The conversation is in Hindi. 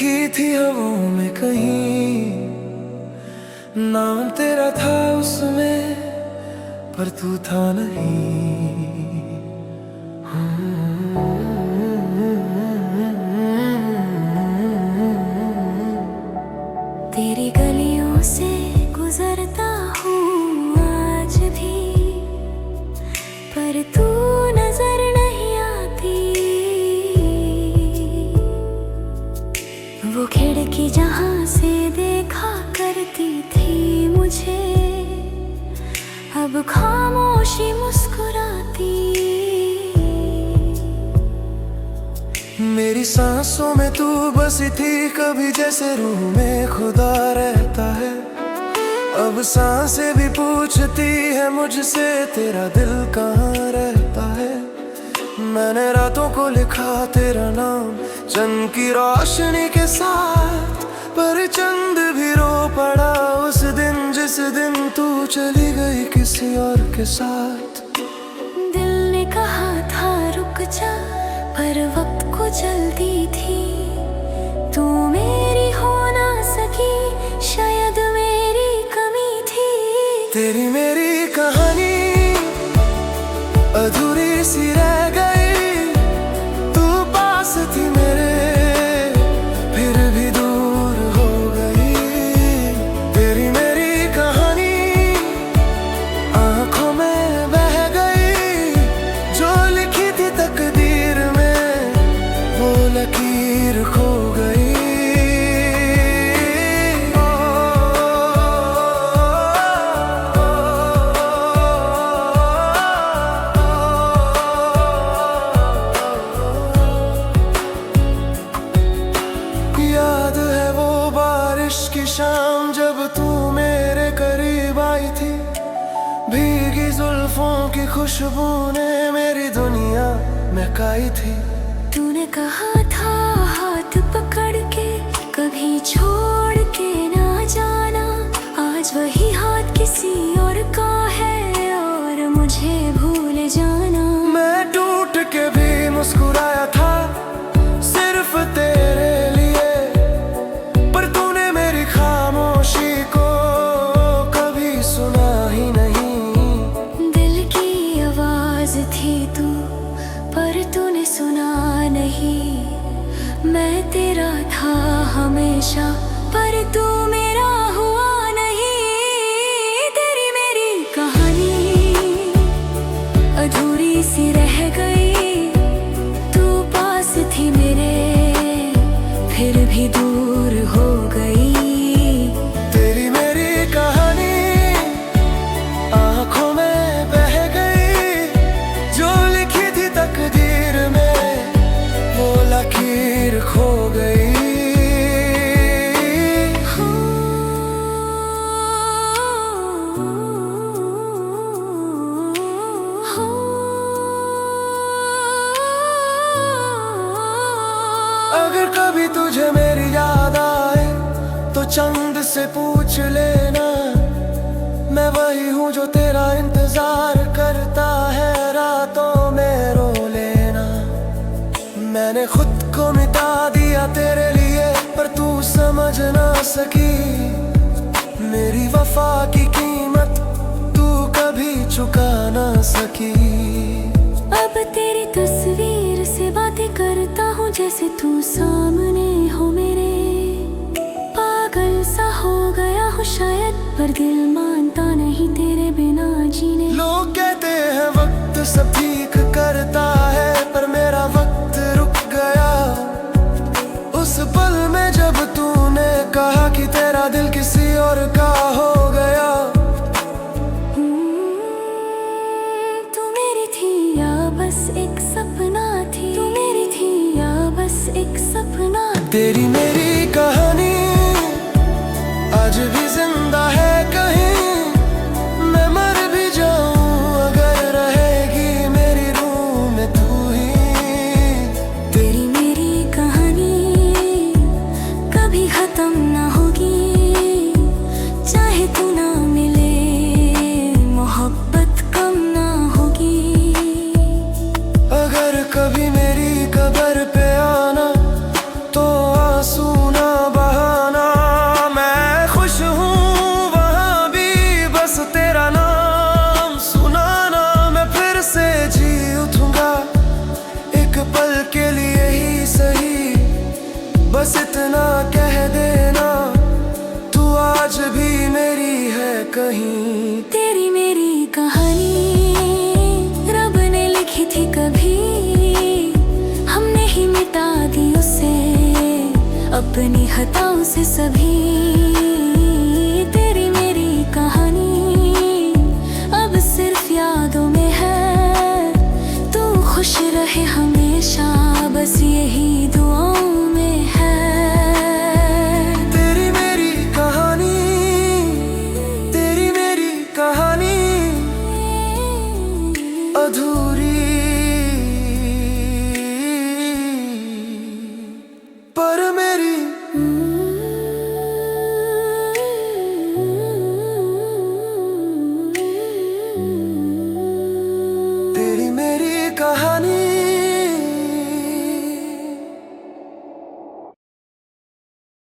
लिखी थी हवों में कहीं, नाम तेरा था उसमें पर तू था नहीं। तेरी गलियों से गुजरता हूँ आज भी, पर तू नजर नहीं आती। वो खिड़की जहाँ से देखा करती थी मुझे, अब खामोशी मुस्कुराती। मेरी सांसों में तू बसी थी कभी, जैसे रूह में खुदा रहता है। अब सांसें भी पूछती है मुझसे तेरा दिल कहाँ रहता है। मैंने रातों को लिखा तेरा नाम चंद की रोशनी के साथ, पर चंद भी रो पड़ा उस दिन जिस दिन तू चली गई किसी और के साथ। दिल ने कहा था रुक जा, पर वक्त को जल्दी थी। तू मेरी हो ना सकी, शायद मेरी कमी थी। तेरी मेरी कहानी अधूरी सी रह गई। तू पास थी मेरे फिर भी दूर हो गई। तेरी मेरी कहानी आंखों में बह गई, जो लिखी थी तकदीर में वो लकीर खो गई। याद है वो बारिश की शाम जब तू मेरे करीब आई थी। भीगी जुल्फों की खुशबू ने मेरी दुनिया महकाई थी। तूने कहा था हाथ पकड़ के कभी छोड़ के ना जाना। आज वही हाथ किसी और का है और मुझे भूल जाना। मैं टूट के भी मुस्कुराया था सिर्फ तेरे लिए, पर तूने मेरी खामोशी को कभी सुना ही नहीं। दिल की आवाज थी तू, पर तूने सुना नहीं। मैं तेरा था हमेशा, पर तू मेरा हुआ नहीं। तेरी मेरी कहानी अधूरी सी रह गई। तू पास थी मेरे फिर भी दूर हो गई। तेरी मेरी कहानी आंखों में बह गई, जो लिखी थी तकदीर में वो लकीर खो गई। अगर कभी तुझे मेरी याद आए तो चंद से पूछ लेना। मैं वही हूँ जो तेरा इंतजार करता है, रातों में रो लेना। मैंने खुद को मिटा दिया तेरे लिए, पर तू समझ ना सकी। मेरी वफा की कीमत तू कभी चुका ना सकी। अब तेरी तस्वीर से बातें करता हूँ जैसे तू सामने हो मेरे। पागल सा हो गया हूँ शायद, पर दिल मानता नहीं तेरे बिना जीने। लोग कहते हैं वक्त सब ठीक करता है, पर मेरा वक्त रुक गया उस पल में जब तूने कहा कि तेरा दिल किसी और का हो गया। तू मेरी थी या बस एक सपना थी। तू मेरी थी या बस एक सपना। तेरी मेरी कहानी आज भी जिंदा है कहीं। मैं मर भी जाऊं अगर रहेगी मेरी रूह में तू ही। तेरी मेरी कहानी कभी खत्म ना होगी, चाहे तू ना मिले मोहब्बत कम ना होगी। अगर कभी मेरी कब्र पे आना तो आंसू बस इतना कह देना, तू आज भी मेरी है कहीं। तेरी मेरी कहानी रब ने लिखी थी कभी, हमने ही मिटा दी उसे अपनी खताओं से सभी। तेरी मेरी कहानी अब सिर्फ यादों में है, तू खुश रहे हमेशा बस यही दुआओं में है। तेरी मेरी कहानी, तेरी मेरी कहानी अधूरी, पर मेरी